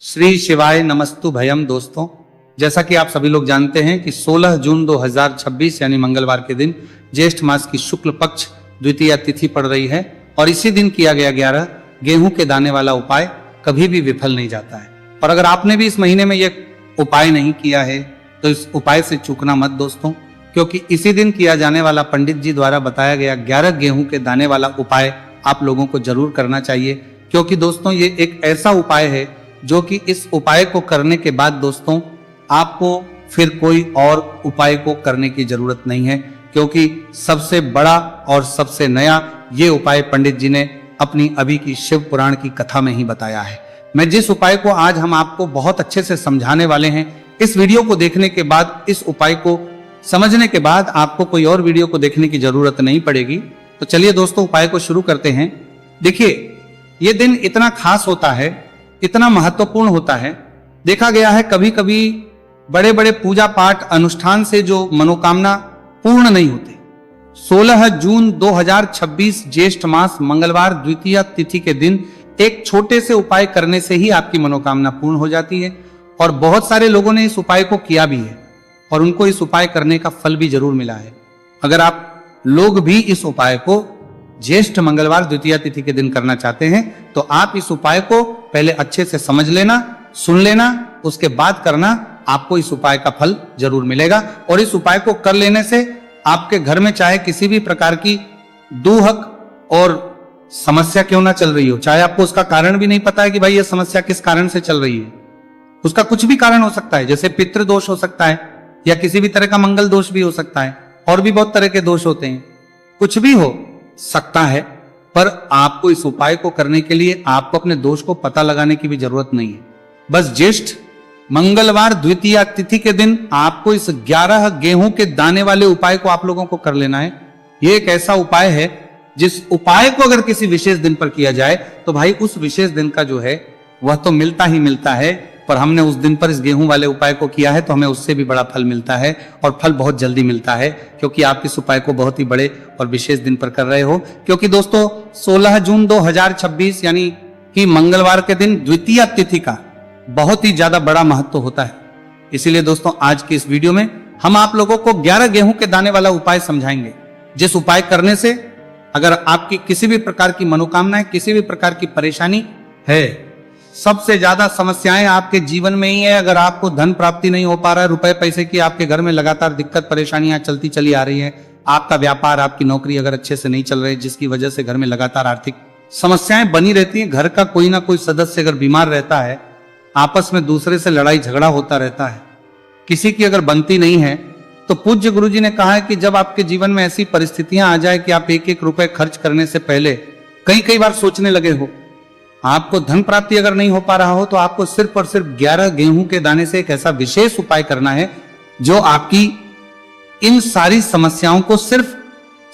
श्री शिवाय नमस्तु भयम। दोस्तों, जैसा कि आप सभी लोग जानते हैं कि 16 जून 2026 यानी मंगलवार के दिन ज्येष्ठ मास की शुक्ल पक्ष द्वितीया तिथि पड़ रही है और इसी दिन किया गया 11 गेहूं के दाने वाला उपाय कभी भी विफल नहीं जाता है। और अगर आपने भी इस महीने में यह उपाय नहीं किया है तो इस उपाय से चूकना मत दोस्तों, क्योंकि इसी दिन किया जाने वाला पंडित जी द्वारा बताया गया 11 गेहूं के दाने वाला उपाय आप लोगों को जरूर करना चाहिए। क्योंकि दोस्तों ये एक ऐसा उपाय है जो कि इस उपाय को करने के बाद दोस्तों आपको फिर कोई और उपाय को करने की जरूरत नहीं है, क्योंकि सबसे बड़ा और सबसे नया ये उपाय पंडित जी ने अपनी अभी की शिव पुराण की कथा में ही बताया है। मैं जिस उपाय को आज हम आपको बहुत अच्छे से समझाने वाले हैं, इस वीडियो को देखने के बाद, इस उपाय को समझने के बाद आपको कोई और वीडियो को देखने की जरूरत नहीं पड़ेगी। तो चलिए दोस्तों उपाय को शुरू करते हैं। देखिए, ये दिन इतना खास होता है, इतना महत्वपूर्ण होता है। देखा गया है कभी कभी बड़े बड़े पूजा पाठ अनुष्ठान से जो मनोकामना पूर्ण नहीं होते। 16 जून 2026 ज्येष्ठ मास मंगलवार द्वितीया तिथि के दिन एक छोटे से उपाय करने से ही आपकी मनोकामना पूर्ण हो जाती है। और बहुत सारे लोगों ने इस उपाय को किया भी है और उनको इस उपाय करने का फल भी जरूर मिला है। अगर आप लोग भी इस उपाय को ज्येष्ठ मंगलवार द्वितीया तिथि के दिन करना चाहते हैं तो आप इस उपाय को पहले अच्छे से समझ लेना, सुन लेना, उसके बाद करना। आपको इस उपाय का फल जरूर मिलेगा। और इस उपाय को कर लेने से आपके घर में चाहे किसी भी प्रकार की दुहक और समस्या क्यों ना चल रही हो, चाहे आपको उसका कारण भी नहीं पता है कि भाई ये समस्या किस कारण से चल रही है, उसका कुछ भी कारण हो सकता है। जैसे पितृ दोष हो सकता है या किसी भी तरह का मंगल दोष भी हो सकता है, और भी बहुत तरह के दोष होते हैं, कुछ भी हो सकता है। पर आपको इस उपाय को करने के लिए आपको अपने दोष को पता लगाने की भी जरूरत नहीं है। बस ज्येष्ठ मंगलवार द्वितीया तिथि के दिन आपको इस 11 गेहूं के दाने वाले उपाय को आप लोगों को कर लेना है। यह एक ऐसा उपाय है जिस उपाय को अगर किसी विशेष दिन पर किया जाए तो भाई उस विशेष दिन का जो है वह तो मिलता ही मिलता है। पर हमने उस दिन पर इस गेहूं वाले उपाय को किया है तो हमें उससे भी बड़ा फल मिलता है, और फल बहुत जल्दी मिलता है, क्योंकि आप इस उपाय को बहुत ही बड़े और विशेष दिन पर कर रहे हो। क्योंकि दोस्तों 16 जून 2026 यानी कि मंगलवार के दिन द्वितीया तिथि का बहुत ही ज्यादा बड़ा महत्व होता है। इसीलिए दोस्तों आज की इस वीडियो में हम आप लोगों को 11 गेहूं के दाने वाला उपाय समझाएंगे, जिस उपाय करने से अगर आपकी किसी भी प्रकार की मनोकामना, किसी भी प्रकार की परेशानी है, सबसे ज्यादा समस्याएं आपके जीवन में ही है। अगर आपको धन प्राप्ति नहीं हो पा रहा है, रुपए पैसे की आपके घर में लगातार दिक्कत परेशानियां चलती चली आ रही है, आपका व्यापार, आपकी नौकरी अगर अच्छे से नहीं चल रही, जिसकी वजह से घर में लगातार आर्थिक समस्याएं बनी रहती हैं, घर का कोई ना कोई सदस्य अगर बीमार रहता है, आपस में दूसरे से लड़ाई झगड़ा होता रहता है, किसी की अगर बनती नहीं है, तो पूज्य गुरु जी ने कहा है कि जब आपके जीवन में ऐसी परिस्थितियां आ जाए कि आप एक एक रुपए खर्च करने से पहले कई बार सोचने लगे हो, आपको धन प्राप्ति अगर नहीं हो पा रहा हो, तो आपको सिर्फ और सिर्फ 11 गेहूं के दाने से एक ऐसा विशेष उपाय करना है जो आपकी इन सारी समस्याओं को सिर्फ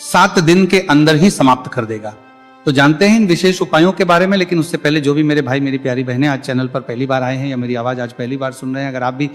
7 दिन के अंदर ही समाप्त कर देगा। तो जानते हैं इन विशेष उपायों के बारे में। लेकिन उससे पहले जो भी मेरे भाई मेरी प्यारी बहनें आज चैनल पर पहली बार आए हैं या मेरी आवाज आज पहली बार सुन रहे हैं, अगर आप भी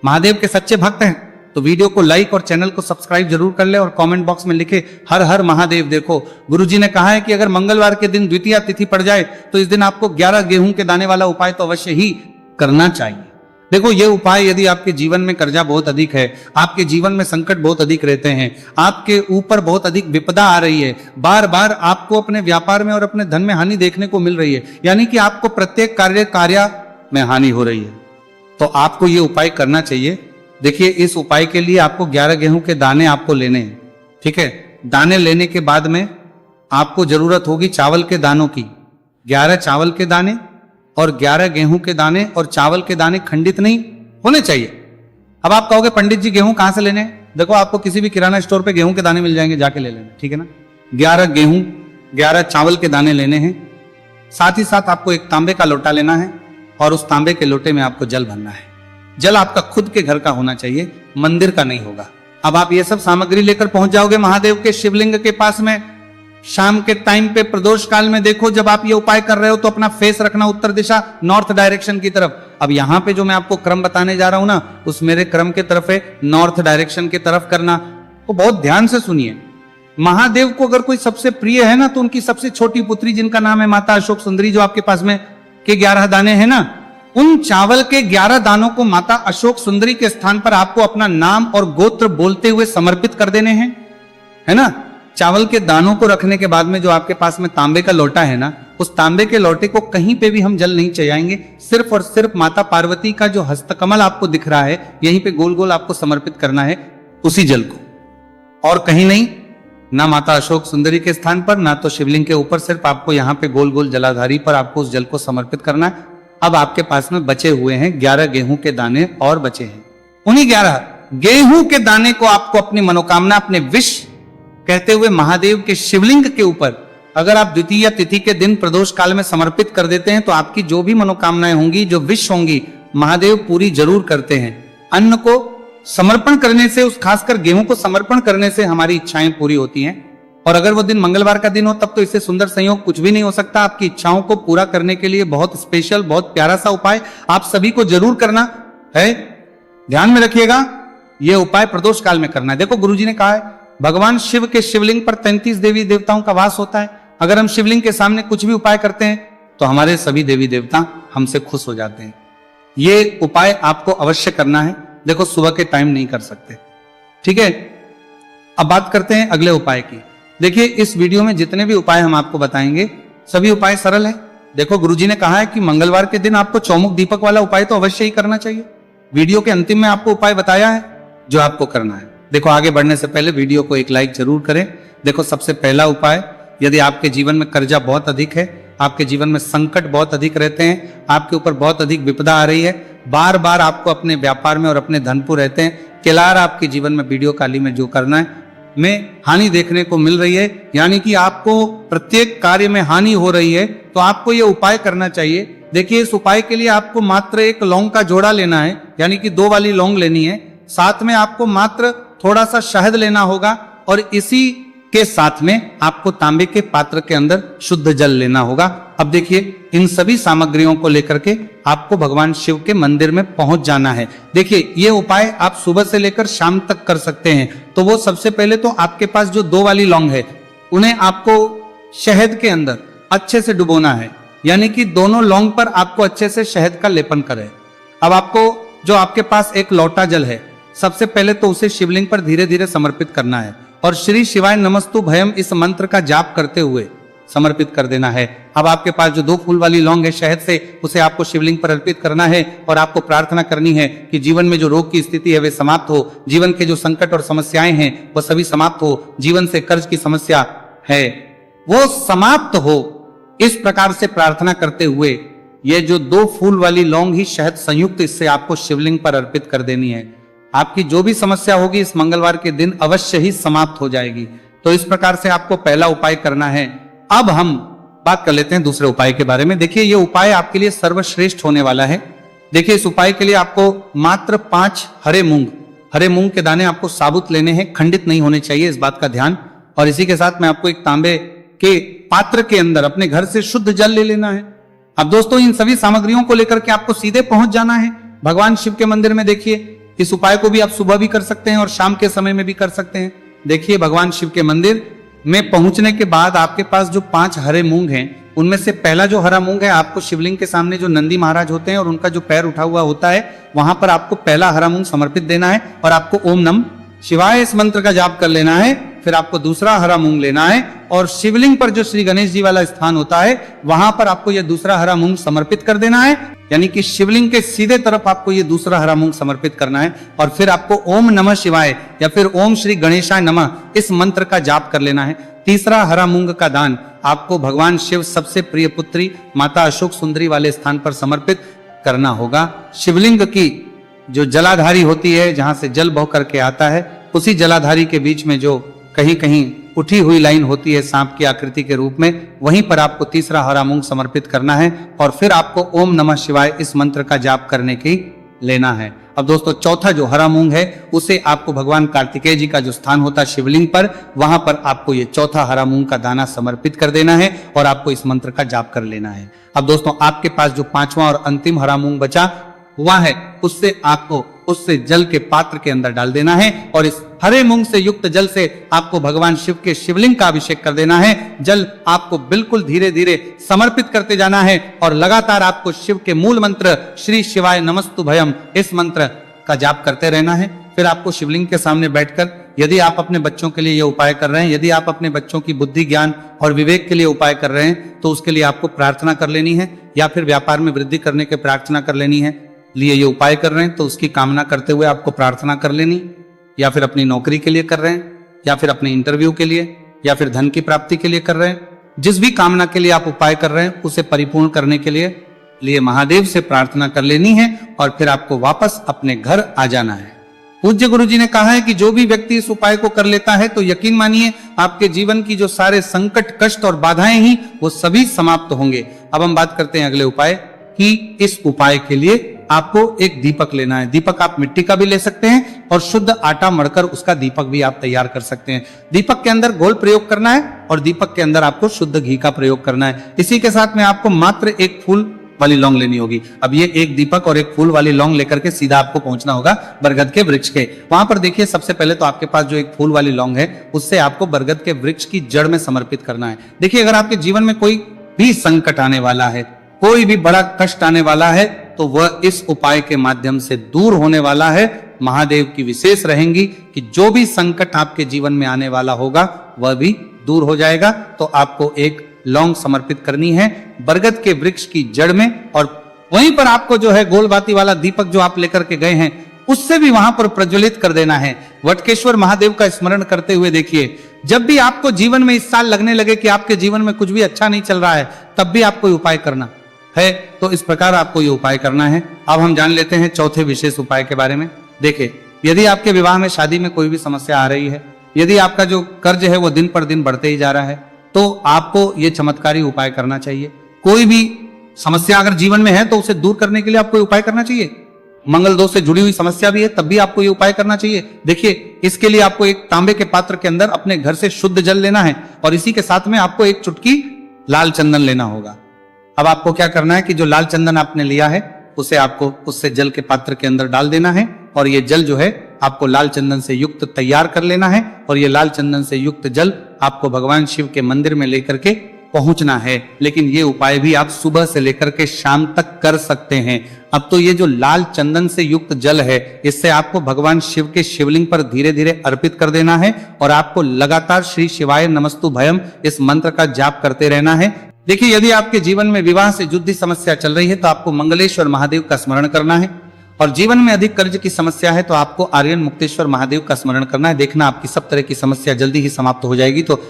महादेव के सच्चे भक्त हैं तो वीडियो को लाइक और चैनल को सब्सक्राइब जरूर कर ले और कमेंट बॉक्स में लिखे हर हर महादेव। देखो, गुरुजी ने कहा है कि अगर मंगलवार के दिन द्वितीया तिथि पड़ जाए तो इस दिन आपको 11 गेहूं के दाने वाला उपाय तो अवश्य ही करना चाहिए। देखो, ये उपाय यदि आपके जीवन में कर्जा बहुत अधिक है, आपके जीवन में संकट बहुत अधिक रहते हैं, आपके ऊपर बहुत अधिक विपदा आ रही है, बार बार आपको अपने व्यापार में और अपने धन में हानि देखने को मिल रही है, यानी कि आपको प्रत्येक कार्य में हानि हो रही है, तो आपको ये उपाय करना चाहिए। देखिए, इस उपाय के लिए आपको 11 गेहूं के दाने आपको लेने हैं, ठीक है। दाने लेने के बाद में आपको जरूरत होगी चावल के दानों की। 11 चावल के दाने और 11 गेहूं के दाने, और चावल के दाने खंडित नहीं होने चाहिए। अब आप कहोगे पंडित जी गेहूं कहां से लेने? देखो, आपको किसी भी किराना स्टोर पे गेहूं के दाने मिल जाएंगे, जाके ले लेना, ठीक है ना। 11 गेहूं 11 चावल के दाने लेने हैं। साथ ही साथ आपको एक तांबे का लोटा लेना है और उस तांबे के लोटे में आपको जल भरना है। जल आपका खुद के घर का होना चाहिए, मंदिर का नहीं होगा। अब आप ये सब सामग्री लेकर पहुंच जाओगे महादेव के शिवलिंग के पास में। शाम के टाइम पे प्रदोष काल में देखो, जब आप ये उपाय कर रहे हो तो अपना फेस रखना उत्तर दिशा, नॉर्थ डायरेक्शन की तरफ। अब यहां पे जो मैं आपको क्रम बताने जा रहा हूं ना, उस मेरे क्रम के तरफ है नॉर्थ डायरेक्शन की तरफ करना। तो बहुत ध्यान से सुनिए। महादेव को अगर कोई सबसे प्रिय है ना, तो उनकी सबसे छोटी पुत्री जिनका नाम है माता अशोक सुंदरी, जो आपके पास में के 11 दाने हैं ना, उन चावल के 11 दानों को माता अशोक सुंदरी के स्थान पर आपको अपना नाम और गोत्र बोलते हुए समर्पित कर देने हैं, है ना। चावल के दानों को रखने के बाद में जो आपके पास में तांबे का लोटा है ना, उस तांबे के लोटे को कहीं पे भी हम जल नहीं चढ़ाएंगे, सिर्फ और सिर्फ माता पार्वती का जो हस्तकमल आपको दिख रहा है यहीं पे गोल गोल आपको समर्पित करना है उसी जल को, और कहीं नहीं, ना माता अशोक सुंदरी के स्थान पर, ना तो शिवलिंग के ऊपर, सिर्फ आपको यहाँ पे गोल गोल जलाधारी पर आपको उस जल को समर्पित करना है। अब आपके पास में बचे हुए हैं 11 गेहूं के दाने और बचे हैं। उन्हीं 11 गेहूं के दाने को आपको अपनी मनोकामना, अपने विश कहते हुए महादेव के शिवलिंग के ऊपर अगर आप द्वितीय तिथि के दिन प्रदोष काल में समर्पित कर देते हैं तो आपकी जो भी मनोकामनाएं होंगी, जो विश होंगी, महादेव पूरी जरूर करते हैं। अन्न को समर्पण करने से, उस खासकर गेहूं को समर्पण करने से हमारी इच्छाएं पूरी होती हैं। और अगर वो दिन मंगलवार का दिन हो तब तो इससे सुंदर संयोग कुछ भी नहीं हो सकता। आपकी इच्छाओं को पूरा करने के लिए बहुत स्पेशल, बहुत प्यारा सा उपाय आप सभी को जरूर करना है। ध्यान में रखिएगा, यह उपाय प्रदोष काल में करना है। देखो गुरुजी ने कहा है भगवान शिव के शिवलिंग पर 33 देवी देवताओं का वास होता है। अगर हम शिवलिंग के सामने कुछ भी उपाय करते हैं तो हमारे सभी देवी देवता हमसे खुश हो जाते हैं। ये उपाय आपको अवश्य करना है। देखो सुबह के टाइम नहीं कर सकते, ठीक है। अब बात करते हैं अगले उपाय की। देखिए इस वीडियो में जितने भी उपाय हम आपको बताएंगे सभी उपाय सरल है। देखो गुरुजी ने कहा है कि मंगलवार के दिन आपको चौमुख दीपक वाला उपाय तो अवश्य ही करना चाहिए। वीडियो के अंतिम में आपको उपाय बताया है जो आपको करना है। देखो आगे बढ़ने से पहले वीडियो को एक लाइक जरूर करें। देखो सबसे पहला उपाय, यदि आपके जीवन में कर्जा बहुत अधिक है, आपके जीवन में संकट बहुत अधिक रहते हैं, आपके ऊपर बहुत अधिक विपदा आ रही है, बार बार आपको अपने व्यापार में और अपने धन पर रहते हैं, किलार आपके जीवन में वीडियो काली में जो करना है में हानि देखने को मिल रही है, यानी कि आपको प्रत्येक कार्य में हानि हो रही है, तो आपको यह उपाय करना चाहिए। देखिए इस उपाय के लिए आपको मात्र एक लौंग का जोड़ा लेना है, यानी कि 2 वाली लौंग लेनी है। साथ में आपको मात्र थोड़ा सा शहद लेना होगा और इसी के साथ में आपको तांबे के पात्र के अंदर शुद्ध जल लेना होगा। अब देखिए इन सभी सामग्रियों को लेकर के आपको भगवान शिव के मंदिर में पहुंच जाना है। देखिए ये उपाय आप सुबह से लेकर शाम तक कर सकते हैं। तो वो सबसे पहले तो आपके पास जो 2 वाली लौंग है उन्हें आपको शहद के अंदर अच्छे से डुबोना है, यानी कि दोनों लौंग पर आपको अच्छे से शहद का लेपन करें। अब आपको जो आपके पास एक लोटा जल है, सबसे पहले तो उसे शिवलिंग पर धीरे धीरे समर्पित करना है और श्री शिवाय नमस्तु भयम इस मंत्र का जाप करते हुए समर्पित कर देना है। अब आपके पास जो 2 फूल वाली लौंग है शहद से, उसे आपको शिवलिंग पर अर्पित करना है और आपको प्रार्थना करनी है कि जीवन में जो रोग की स्थिति है वे समाप्त हो, जीवन के जो संकट और समस्याएं हैं वह सभी समाप्त हो, जीवन से कर्ज की समस्या है वो समाप्त हो। इस प्रकार से प्रार्थना करते हुए ये जो 2 फूल वाली लौंग ही शहद संयुक्त इससे आपको शिवलिंग पर अर्पित कर देनी है। आपकी जो भी समस्या होगी इस मंगलवार के दिन अवश्य ही समाप्त हो जाएगी। तो इस प्रकार से आपको पहला उपाय करना है। अब हम बात कर लेते हैं दूसरे उपाय के बारे में। देखिए ये उपाय आपके लिए सर्वश्रेष्ठ होने वाला है। देखिए इस उपाय के लिए आपको मात्र 5 हरे मूंग के दाने आपको साबुत लेने हैं, खंडित नहीं होने चाहिए, इस बात का ध्यान। और इसी के साथ में आपको एक तांबे के पात्र के अंदर अपने घर से शुद्ध जल ले लेना है। अब दोस्तों इन सभी सामग्रियों को लेकर के आपको सीधे पहुंच जाना है भगवान शिव के मंदिर में। देखिए इस उपाय को भी आप सुबह भी कर सकते हैं और शाम के समय में भी कर सकते हैं। देखिए भगवान शिव के मंदिर में पहुंचने के बाद आपके पास जो 5 हरे मूंग हैं उनमें से पहला जो हरा मूंग है आपको शिवलिंग के सामने जो नंदी महाराज होते हैं और उनका जो पैर उठा हुआ होता है वहां पर आपको पहला हरा मूंग समर्पित देना है और आपको ओम नमः शिवाय इस मंत्र का जाप कर लेना है। फिर आपको दूसरा हरा मूंग लेना है और शिवलिंग पर जो श्री गणेश जी वाला स्थान होता है वहां पर आपको यह दूसरा हरा मूंग समर्पित कर देना है, यानी कि शिवलिंग के सीधे तरफ आपको ये दूसरा हरा मूंग समर्पित करना है। और फिर आपको ओम नमः शिवाय या फिर ओम श्री गणेशाय नमः इस मंत्र का जाप कर लेना है। तीसरा हरा मूंग का दान आपको भगवान शिव सबसे प्रिय पुत्री माता अशोक सुंदरी वाले स्थान पर समर्पित करना होगा। शिवलिंग की जो जलाधारी होती है, जहां से जल बह करके आता है, उसी जलाधारी के बीच में जो कहीं कहीं उठी हुई लाइन होती है सांप की आकृति के रूप में, वहीं पर आपको तीसरा हरा मूंग समर्पित करना है और फिर आपको ओम नमः शिवाय इस मंत्र का जाप करने की लेना है। अब दोस्तों चौथा जो हरा मूंग है उसे आपको भगवान कार्तिकेय जी का जो स्थान होता है शिवलिंग पर, वहां पर आपको ये चौथा हरा मूंग का दाना समर्पित कर देना है और आपको इस मंत्र का जाप कर लेना है। अब दोस्तों आपके पास जो 5वां और अंतिम हरा मूंग बचा हुआ है उससे आपको उससे जल के पात्र के अंदर डाल देना है और इस हरे मूंग से युक्त जल से आपको भगवान शिव के शिवलिंग का अभिषेक कर देना है। जल आपको बिल्कुल धीरे धीरे समर्पित करते जाना है और लगातार आपको शिव के मूल मंत्र श्री शिवाय नमस्तुभयम इस मंत्र का जाप करते रहना है। फिर आपको शिवलिंग के सामने बैठकर, यदि आप अपने बच्चों के लिए ये उपाय कर रहे हैं, यदि आप अपने बच्चों की बुद्धि ज्ञान और विवेक के लिए उपाय कर रहे हैं, तो उसके लिए आपको प्रार्थना कर लेनी है, या फिर व्यापार में वृद्धि करने के प्रार्थना कर लेनी है। लिए ये उपाय कर रहे हैं तो उसकी कामना करते हुए आपको प्रार्थना कर लेनी, या फिर अपनी नौकरी के लिए कर रहे हैं, या फिर अपने इंटरव्यू के लिए, या फिर धन की प्राप्ति के लिए कर रहे हैं। जिस भी कामना के लिए आप उपाय कर रहे हैं उसे परिपूर्ण करने के लिए महादेव से प्रार्थना कर लेनी है और फिर आपको वापस अपने घर आ जाना है। पूज्य गुरु जी ने कहा है कि जो भी व्यक्ति इस उपाय को कर लेता है तो यकीन मानिए आपके जीवन की जो सारे संकट, कष्ट और बाधाएं ही वो सभी समाप्त होंगे। अब हम बात करते हैं अगले उपाय कि इस उपाय के लिए आपको एक दीपक लेना है। दीपक आप मिट्टी का भी ले सकते हैं और शुद्ध आटा मढ़कर उसका दीपक भी आप तैयार कर सकते हैं। दीपक के अंदर गोल प्रयोग करना है और दीपक के अंदर आपको शुद्ध घी का प्रयोग करना है। इसी के साथ में आपको मात्र एक फूल वाली लौंग लेनी होगी। अब ये एक दीपक और एक फूल वाली लौंग लेकर के सीधा आपको पहुंचना होगा बरगद के वृक्ष के। वहां पर देखिए, सबसे पहले तो आपके पास जो एक फूल वाली लौंग है उससे आपको बरगद के वृक्ष की जड़ में समर्पित करना है। देखिए, अगर आपके जीवन में कोई भी संकट आने वाला है, कोई भी बड़ा कष्ट आने वाला है, तो वह इस उपाय के माध्यम से दूर होने वाला है। महादेव की विशेष रहेंगी कि जो भी संकट आपके जीवन में आने वाला होगा वह भी दूर हो जाएगा। तो आपको एक लौंग समर्पित करनी है बरगद के वृक्ष की जड़ में, और वहीं पर आपको जो है गोलबाती वाला दीपक जो आप लेकर के गए हैं उससे भी वहां पर प्रज्वलित कर देना है। वटकेश्वर महादेव का स्मरण करते हुए देखिए, जब भी आपको जीवन में इस साल लगने लगे कि आपके जीवन में कुछ भी अच्छा नहीं चल रहा है, तब भी आपको उपाय करना है। तो इस प्रकार आपको ये उपाय करना है। अब हम जान लेते हैं चौथे विशेष उपाय के बारे में। देखिए, यदि आपके विवाह में, शादी में कोई भी समस्या आ रही है, यदि आपका जो कर्ज है वो दिन पर दिन बढ़ते ही जा रहा है, तो आपको ये चमत्कारी उपाय करना चाहिए। कोई भी समस्या अगर जीवन में है तो उसे दूर करने के लिए आपको उपाय करना चाहिए। मंगल दोष से जुड़ी हुई समस्या भी है तब भी आपको ये उपाय करना चाहिए। देखिए, इसके लिए आपको एक तांबे के पात्र के अंदर अपने घर से शुद्ध जल लेना है और इसी के साथ में आपको एक चुटकी लाल चंदन लेना होगा। अब आपको क्या करना है कि जो लाल चंदन आपने लिया है उसे आपको उससे जल के पात्र के अंदर डाल देना है और ये जल जो है आपको लाल चंदन से युक्त तैयार कर लेना है और ये लाल चंदन से युक्त जल आपको भगवान शिव के मंदिर में लेकर के पहुंचना है। लेकिन ये उपाय भी आप सुबह से लेकर के शाम तक कर सकते हैं। अब तो ये जो लाल चंदन से युक्त जल है, इससे आपको भगवान शिव के शिवलिंग पर धीरे धीरे अर्पित कर देना है और आपको लगातार श्री शिवाय नमस्तुभयम इस मंत्र का जाप करते रहना है। देखिए, यदि आपके जीवन में विवाह से जुड़ी समस्या चल रही है तो आपको मंगलेश्वर महादेव का स्मरण करना है, और जीवन में अधिक कर्ज की समस्या है तो आपको आर्यन मुक्तेश्वर महादेव का स्मरण करना है। देखना आपकी सब तरह की समस्या जल्दी ही समाप्त हो जाएगी। तो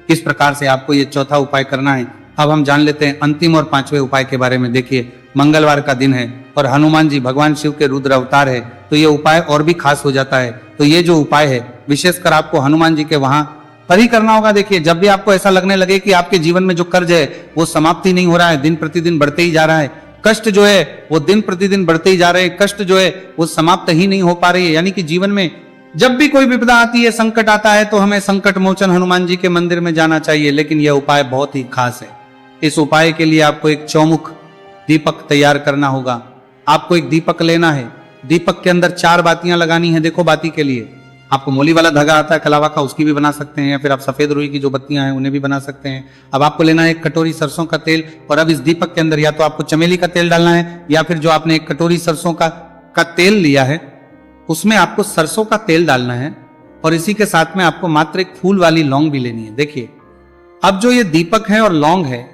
इस प्रकार से आपको ये चौथा उपाय करना है। अब हम जान लेते हैं अंतिम और पांचवें उपाय के बारे में। देखिए, मंगलवार का दिन है और हनुमान जी भगवान शिव के रुद्र अवतार है, तो ये उपाय और भी खास हो जाता है। तो ये जो उपाय है विशेषकर आपको हनुमान जी के वहां पर ही करना होगा। देखिए, जब भी आपको ऐसा लगने लगे कि आपके जीवन में जो कर्ज है वो समाप्ति नहीं हो रहा है, दिन प्रतिदिन बढ़ते ही जा रहा है, कष्ट जो है वो दिन प्रतिदिन बढ़ते ही जा रहे हैं, कष्ट जो है वो समाप्त ही नहीं हो पा रही है, यानी कि जीवन में जब भी कोई विपदा आती है, संकट आता है, तो हमें संकट मोचन हनुमान जी के मंदिर में जाना चाहिए। लेकिन यह उपाय बहुत ही खास है। इस उपाय के लिए आपको एक चौमुख दीपक तैयार करना होगा। आपको एक दीपक लेना है, दीपक के अंदर 4 बातियां लगानी है। देखो, बाती के लिए आपको मोली वाला धागा आता है कलावा का, उसकी भी बना सकते हैं, या फिर आप सफेद रुई की जो बत्तियां हैं उन्हें भी बना सकते हैं। अब आपको लेना है एक कटोरी सरसों का तेल, और अब इस दीपक के अंदर या तो आपको चमेली का तेल डालना है, या फिर जो आपने एक कटोरी सरसों का तेल लिया है उसमें आपको सरसों का तेल डालना है, और इसी के साथ में आपको मात्र एक फूल वाली लौंग भी लेनी है। देखिए, अब जो ये दीपक है और लौंग है,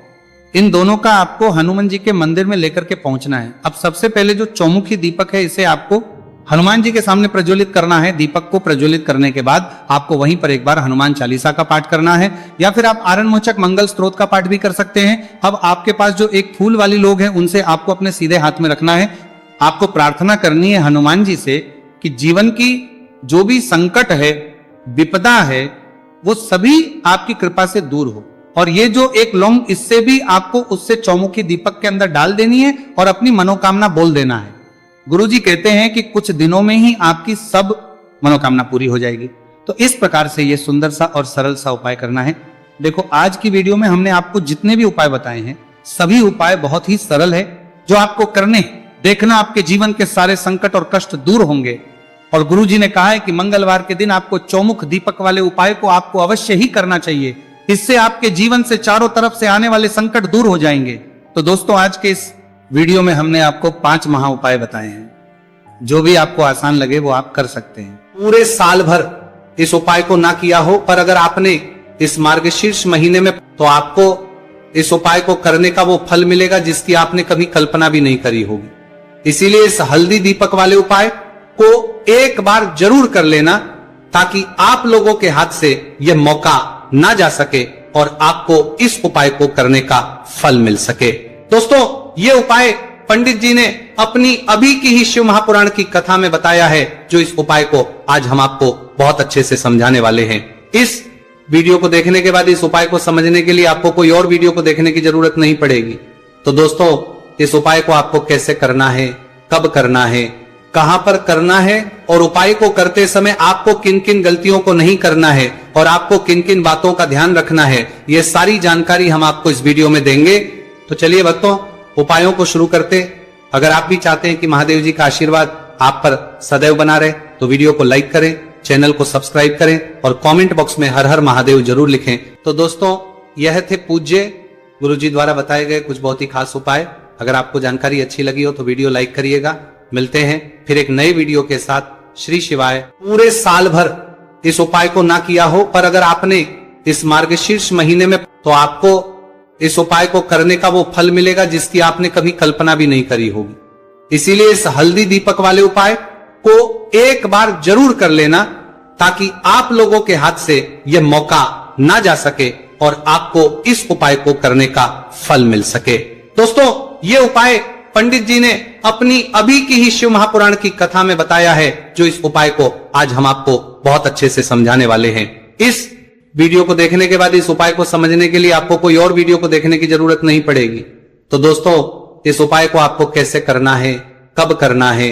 इन दोनों का आपको हनुमान जी के मंदिर में लेकर के पहुंचना है। अब सबसे पहले जो चौमुखी दीपक है इसे आपको हनुमान जी के सामने प्रज्वलित करना है। दीपक को प्रज्वलित करने के बाद आपको वहीं पर एक बार हनुमान चालीसा का पाठ करना है, या फिर आप आरण मोचक मंगल स्त्रोत का पाठ भी कर सकते हैं। अब आपके पास जो एक फूल वाली लोग हैं उनसे आपको अपने सीधे हाथ में रखना है। आपको प्रार्थना करनी है हनुमान जी से कि जीवन की जो भी संकट है, विपदा है, वो सभी आपकी कृपा से दूर हो। और ये जो एक लौंग, इससे भी आपको उससे चौमुखी दीपक के अंदर डाल देनी है और अपनी मनोकामना बोल देना है। गुरुजी कहते हैं कि कुछ दिनों में ही आपकी सब मनोकामना पूरी हो जाएगी। तो इस प्रकार से ये सुंदर सा और सरल सा उपाय करना है। देखो, आज की वीडियो में हमने आपको जितने भी उपाय बताए हैं, सभी उपाय बहुत ही सरल है जो आपको करने हैं। देखना आपके जीवन के सारे संकट और कष्ट दूर होंगे। और गुरुजी ने कहा है कि मंगलवार के दिन आपको चौमुख दीपक वाले उपाय को आपको अवश्य ही करना चाहिए। इससे आपके जीवन से चारों तरफ से आने वाले संकट दूर हो जाएंगे। तो दोस्तों, आज के इस वीडियो में हमने आपको 5 महा उपाय बताए हैं। जो भी आपको आसान लगे वो आप कर सकते हैं। पूरे साल भर इस उपाय को ना किया हो, पर अगर आपने इस मार्गशीर्ष महीने में, तो आपको इस उपाय को करने का वो फल मिलेगा जिसकी आपने कभी कल्पना भी नहीं करी होगी। इसीलिए इस हल्दी दीपक वाले उपाय को एक बार जरूर कर लेना, ताकि आप लोगों के हाथ से यह मौका ना जा सके और आपको इस उपाय को करने का फल मिल सके। दोस्तों, ये उपाय पंडित जी ने अपनी अभी की ही शिव महापुराण की कथा में बताया है, जो इस उपाय को आज हम आपको बहुत अच्छे से समझाने वाले हैं। इस वीडियो को देखने के बाद इस उपाय को समझने के लिए आपको कोई और वीडियो को देखने की जरूरत नहीं पड़ेगी। तो दोस्तों, इस उपाय को आपको कैसे करना है, कब करना है, कहां पर करना है, और उपाय को करते समय आपको किन किन गलतियों को नहीं करना है और आपको किन किन बातों का ध्यान रखना है, ये सारी जानकारी हम आपको इस वीडियो में देंगे। तो चलिए भक्तों, उपायों को शुरू करते। अगर आप भी चाहते हैं कि महादेव जी का आशीर्वाद आप पर सदैव बना रहे, तो वीडियो को लाइक करें, चैनल को सब्सक्राइब करें और कमेंट बॉक्स में हर हर महादेव जरूर लिखें। तो दोस्तों, यह थे पूज्य गुरुजी द्वारा बताए गए कुछ बहुत ही खास उपाय। अगर आपको जानकारी अच्छी लगी हो तो वीडियो लाइक करिएगा। मिलते हैं फिर एक नए वीडियो के साथ। श्री शिवाय। पूरे साल भर इस उपाय को ना किया हो, पर अगर आपने इस मार्गशीर्ष महीने में, तो आपको इस उपाय को करने का वो फल मिलेगा जिसकी आपने कभी कल्पना भी नहीं करी होगी। इसीलिए इस हल्दी दीपक वाले उपाय को एक बार जरूर कर लेना, ताकि आप लोगों के हाथ से यह मौका ना जा सके और आपको इस उपाय को करने का फल मिल सके। दोस्तों, ये उपाय पंडित जी ने अपनी अभी की ही शिव महापुराण की कथा में बताया है, जो इस उपाय को आज हम आपको बहुत अच्छे से समझाने वाले हैं। इस वीडियो को देखने के बाद इस उपाय को समझने के लिए आपको कोई और वीडियो को देखने की जरूरत नहीं पड़ेगी। तो दोस्तों, इस उपाय को आपको कैसे करना है, कब करना है,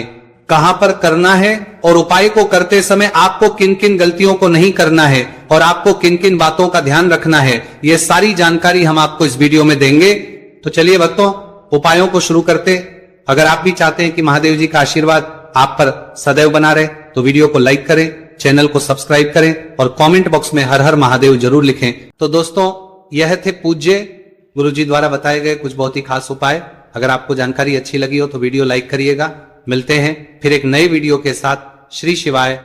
कहां पर करना है, और उपाय को करते समय आपको किन किन गलतियों को नहीं करना है और आपको किन किन बातों का ध्यान रखना है, ये सारी जानकारी हम आपको इस वीडियो में देंगे। तो चलिए भक्तों, उपायों को शुरू करते। अगर आप भी चाहते हैं कि महादेव जी का आशीर्वाद आप पर सदैव बना रहे, तो वीडियो को लाइक करें, चैनल को सब्सक्राइब करें और कमेंट बॉक्स में हर हर महादेव जरूर लिखें। तो दोस्तों, यह थे पूज्य गुरुजी द्वारा बताए गए कुछ बहुत ही खास उपाय। अगर आपको जानकारी अच्छी लगी हो तो वीडियो लाइक करिएगा। मिलते हैं फिर एक नए वीडियो के साथ। श्री शिवाय।